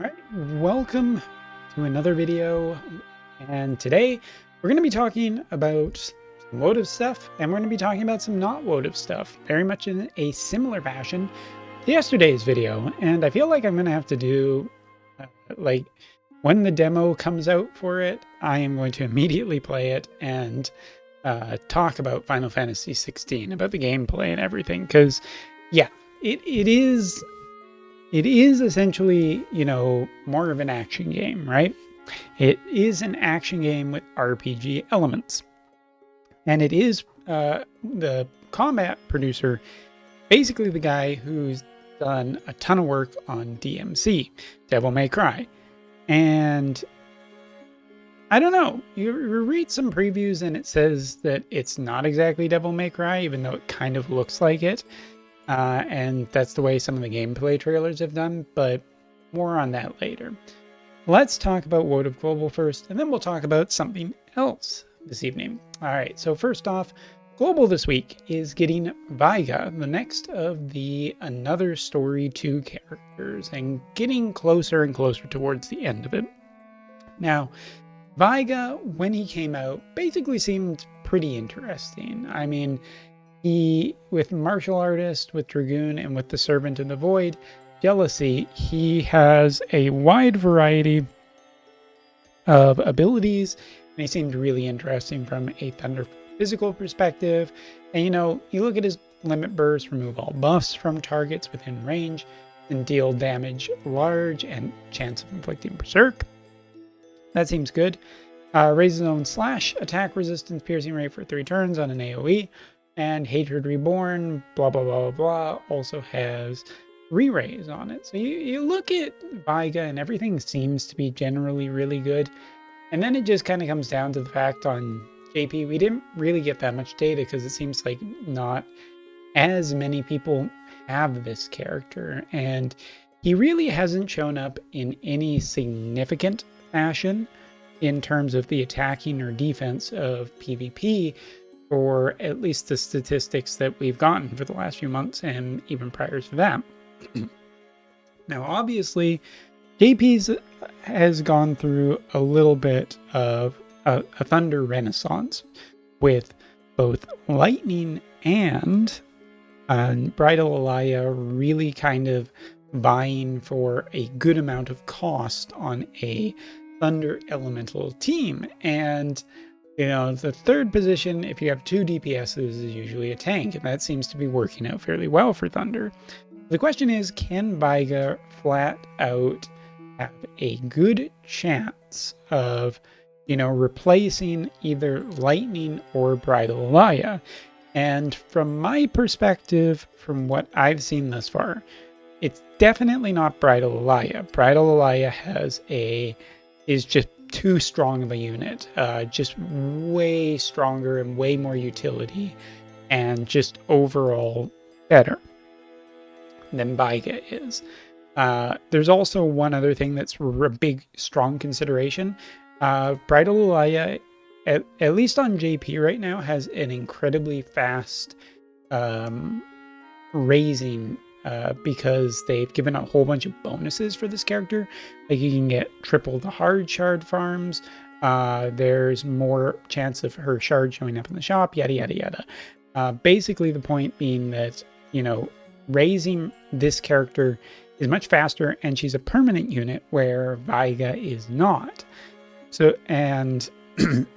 All right, welcome to another video, and today we're going to be talking about some Wotv stuff, and we're going to be talking about some not Wotv stuff, very much in a similar fashion to yesterday's video. And I feel like I'm going to have to do, like, when the demo comes out for it, I am going to immediately play it and talk about Final Fantasy 16, about the gameplay and everything, because, yeah, it is essentially, more of an action game, right? It is an action game with RPG elements. And it is the combat producer, basically the guy who's done a ton of work on DMC, Devil May Cry. And I don't know, you read some previews and it says that it's not exactly Devil May Cry, even though it kind of looks like it. And that's the way some of the gameplay trailers have done, but more on that later. Let's talk about Wotv Global first, and then we'll talk about something else this evening. All right, so first off, Global this week is getting Viga, the next of the Another Story 2 characters, and getting closer and closer towards the end of it. Now, Viga, when he came out, basically seemed pretty interesting. I mean, with Martial Artist, with Dragoon, and with the Servant in the Void, Jealousy, he has a wide variety of abilities, and he seemed really interesting from a Thunder physical perspective. And you look at his limit burst, remove all buffs from targets within range, and deal damage large and chance of inflicting berserk. That seems good. Raises his own slash attack resistance piercing rate for 3 turns on an AoE. And Hatred Reborn, blah, blah, blah, blah, also has re-raise on it. So you look at Viga and everything seems to be generally really good. And then it just kind of comes down to the fact on JP, we didn't really get that much data because it seems like not as many people have this character. And he really hasn't shown up in any significant fashion in terms of the attacking or defense of PvP, or at least the statistics that we've gotten for the last few months and even prior to that. Now, obviously, JP's has gone through a little bit of a Thunder renaissance with both Lightning and Bridal Alaya really kind of vying for a good amount of cost on a Thunder Elemental team. And the third position, if you have 2 DPSs, is usually a tank, and that seems to be working out fairly well for Thunder. The question is, can Viga flat out have a good chance of, replacing either Lightning or Bridal Alaya? And from my perspective, from what I've seen thus far, it's definitely not Bridal Alaya. Bridal Alaya is just too strong of a unit, just way stronger and way more utility, and just overall better than Viga is. There's also one other thing that's a big, strong consideration. Bridal Alaya, at least on JP right now, has an incredibly fast raising because they've given a whole bunch of bonuses for this character. Like, you can get triple the hard shard farms. There's more chance of her shard showing up in the shop, yada, yada, yada. Basically, the point being that, raising this character is much faster, and she's a permanent unit where Viga is not. So, and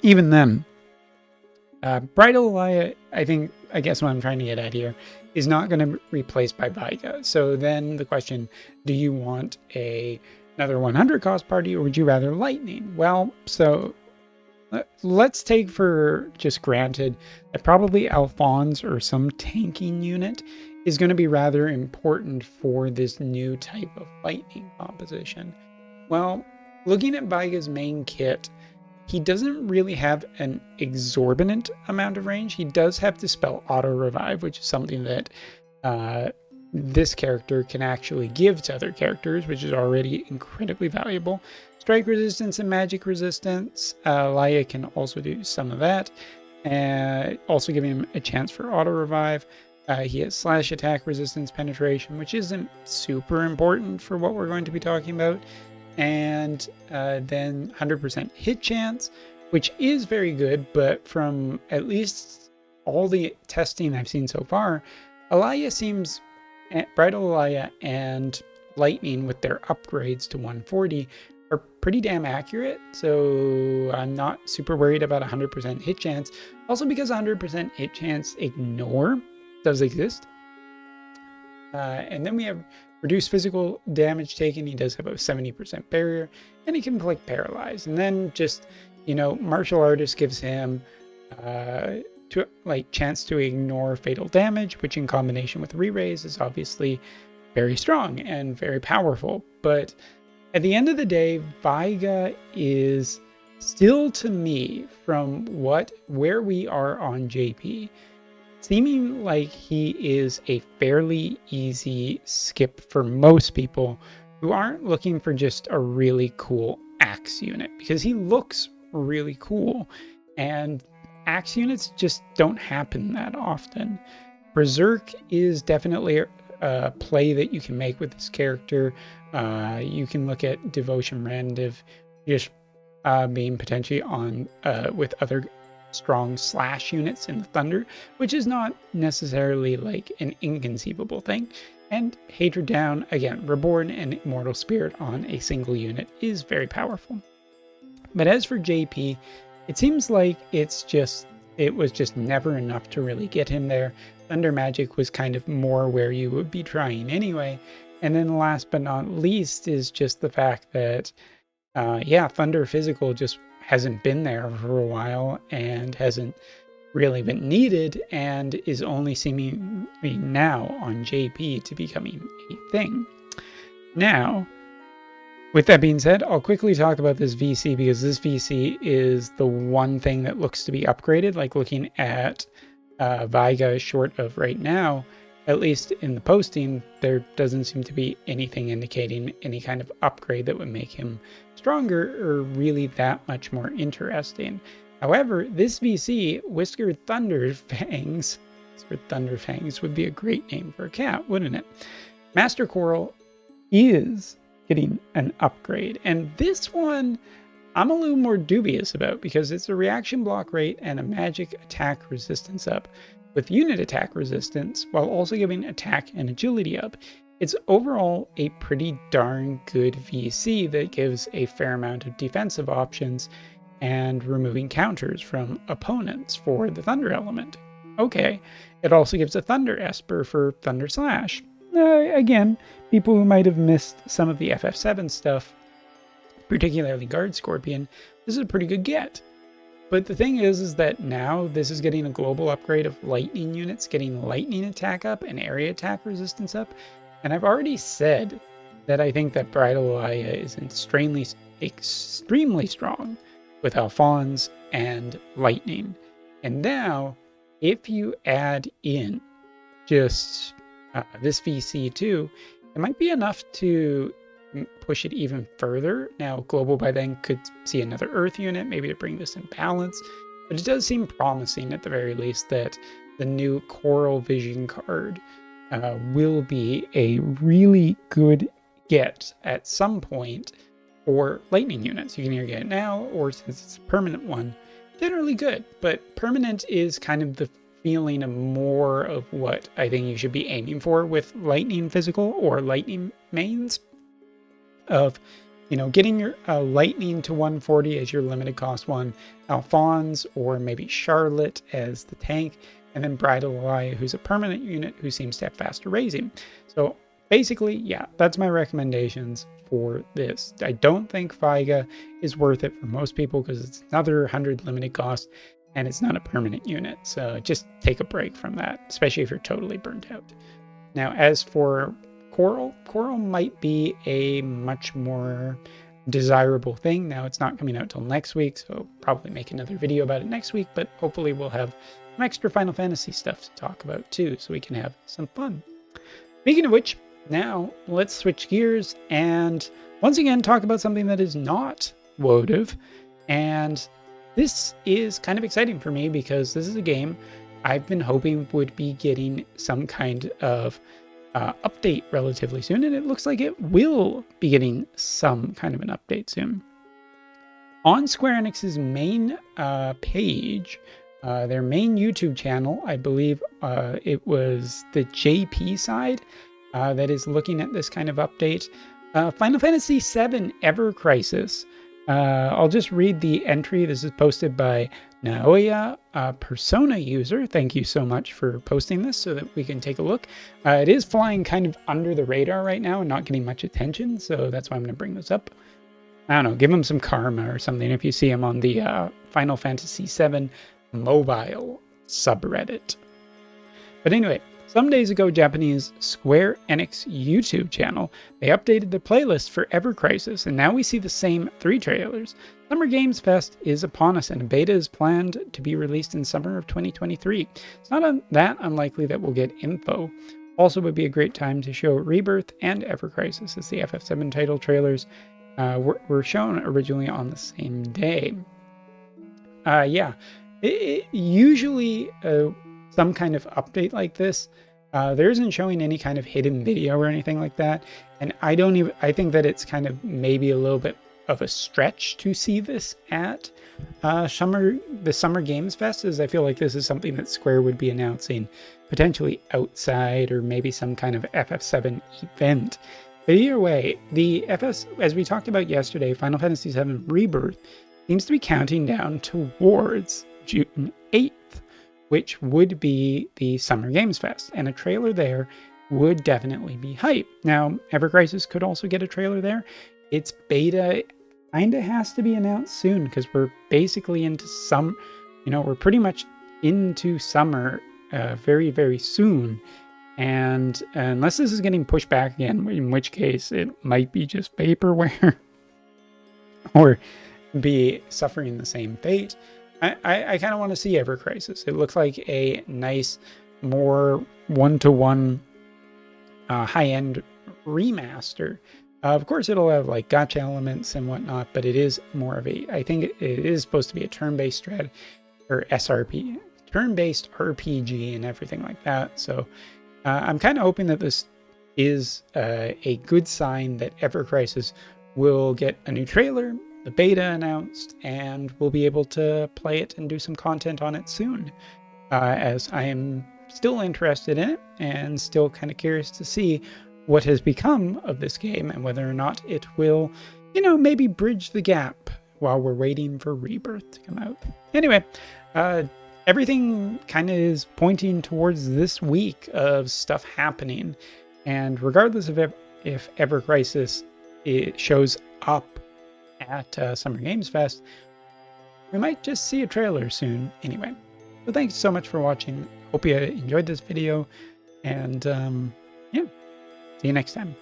even then, Bridal Alaya, I guess what I'm trying to get at here, is not going to be replaced by Viga. So then the question, do you want another 100 cost party, or would you rather Lightning? Well, so let's take for just granted that probably Alphonse or some tanking unit is going to be rather important for this new type of Lightning composition. Well, looking at Viga's main kit, he doesn't really have an exorbitant amount of range. He does have Dispel Auto Revive, which is something that this character can actually give to other characters, which is already incredibly valuable. Strike resistance and magic resistance. Laia can also do some of that, also giving him a chance for Auto Revive. He has slash attack resistance penetration, which isn't super important for what we're going to be talking about. And then 100% hit chance, which is very good, but from at least all the testing I've seen so far, Bridal Alaya and Lightning with their upgrades to 140 are pretty damn accurate, so I'm not super worried about 100% hit chance. Also because 100% hit chance ignore does exist. And then we have reduced physical damage taken. He does have a 70% barrier, and he can inflict paralyze. And then just, martial artist gives him chance to ignore fatal damage, which in combination with re-raise is obviously very strong and very powerful. But at the end of the day, Viga is still, to me, from where we are on JP, seeming like he is a fairly easy skip for most people who aren't looking for just a really cool axe unit, because he looks really cool, and axe units just don't happen that often. Berserk is definitely a play that you can make with this character. You can look at Devotion Renditive just being potentially on with other strong slash units in the Thunder, which is not necessarily like an inconceivable thing. And Hatred Down, again, Reborn and Immortal Spirit on a single unit is very powerful. But as for JP, it seems like it was just never enough to really get him there. Thunder Magic was kind of more where you would be trying anyway. And then last but not least is just the fact that, Thunder Physical just hasn't been there for a while and hasn't really been needed, and is only seemingly now on JP to becoming a thing. Now, with that being said, I'll quickly talk about this VC, because this VC is the one thing that looks to be upgraded. Like looking at Viga short of right now, at least in the posting, there doesn't seem to be anything indicating any kind of upgrade that would make him stronger or really that much more interesting. However, this VC, Whiskered Thunder Fangs would be a great name for a cat, wouldn't it? Master Coral is getting an upgrade, and this one I'm a little more dubious about, because it's a reaction block rate and a magic attack resistance up with unit attack resistance, while also giving attack and agility up. It's overall a pretty darn good VC that gives a fair amount of defensive options and removing counters from opponents for the Thunder element. Okay, it also gives a Thunder Esper for Thunder Slash. Again, people who might have missed some of the FF7 stuff, particularly Guard Scorpion, this is a pretty good get. But the thing is that now this is getting a global upgrade of lightning units, getting lightning attack up and area attack resistance up. And I've already said that I think that Bridal Alaya is extremely strong with Alphonse and lightning. And now, if you add in just this VC too, it might be enough to push it even further. Now, Global by then could see another Earth unit, maybe to bring this in balance. But it does seem promising, at the very least, that the new Coral Vision card will be a really good get at some point for lightning units. You can either get it now, or since it's a permanent one, generally good. But permanent is kind of the feeling of more of what I think you should be aiming for with lightning physical or lightning mains, of getting your lightning to 140 as your limited cost one, Alphonse or maybe Charlotte as the tank, and then Bridal Alaya, who's a permanent unit who seems to have faster raising. So basically, yeah, that's my recommendations for this. I don't think Viga is worth it for most people because it's another 100 limited cost and it's not a permanent unit. So just take a break from that, especially if you're totally burnt out. Now, as for Coral might be a much more desirable thing. Now, it's not coming out till next week, so I'll probably make another video about it next week, but hopefully we'll have some extra Final Fantasy stuff to talk about too, so we can have some fun. Speaking of which, now let's switch gears and once again talk about something that is not Wotv. And this is kind of exciting for me because this is a game I've been hoping would be getting some kind of update relatively soon, and it looks like it will be getting some kind of an update soon. On Square Enix's main page, their main YouTube channel, I believe it was the JP side that is looking at this kind of update. Final Fantasy VII Ever Crisis. I'll just read the entry. This is posted by Naoya, a Persona user. Thank you so much for posting this so that we can take a look. It is flying kind of under the radar right now and not getting much attention, so that's why I'm going to bring this up. I don't know, give him some karma or something if you see him on the Final Fantasy VII mobile subreddit. But anyway, some days ago, Japanese Square Enix YouTube channel, they updated the playlist for Ever Crisis, and now we see the same 3 trailers. Summer Games Fest is upon us, and a beta is planned to be released in summer of 2023. It's not that unlikely that we'll get info. Also would be a great time to show Rebirth and Ever Crisis, as the FF7 title trailers were shown originally on the same day. Yeah, usually some kind of update like this, there isn't showing any kind of hidden video or anything like that, and I think that it's kind of maybe a little bit of a stretch to see this at the Summer Games Fest, as I feel like this is something that Square would be announcing potentially outside or maybe some kind of FF7 event. But either way, the as we talked about yesterday, Final Fantasy VII Rebirth seems to be counting down towards June 8th, which would be the Summer Games Fest, and a trailer there would definitely be hype. Now, Ever Crisis could also get a trailer there. Its beta kind of has to be announced soon, because we're basically into we're pretty much into summer very, very soon. And unless this is getting pushed back again, in which case it might be just vaporware or be suffering the same fate, I kind of want to see Ever Crisis. It looks like a nice, more one-to-one high-end remaster. Of course, it'll have like gacha elements and whatnot, but it is more of I think it is supposed to be a turn-based or SRP, turn-based RPG and everything like that. So I'm kind of hoping that this is a good sign that Ever Crisis will get a new trailer, the beta announced, and we'll be able to play it and do some content on it soon, as I am still interested in it and still kind of curious to see what has become of this game and whether or not it will, maybe bridge the gap while we're waiting for Rebirth to come out. Anyway, everything kind of is pointing towards this week of stuff happening, and regardless of if Ever Crisis it shows up at Summer Games Fest, we might just see a trailer soon anyway. So thanks so much for watching. Hope you enjoyed this video, and yeah, see you next time.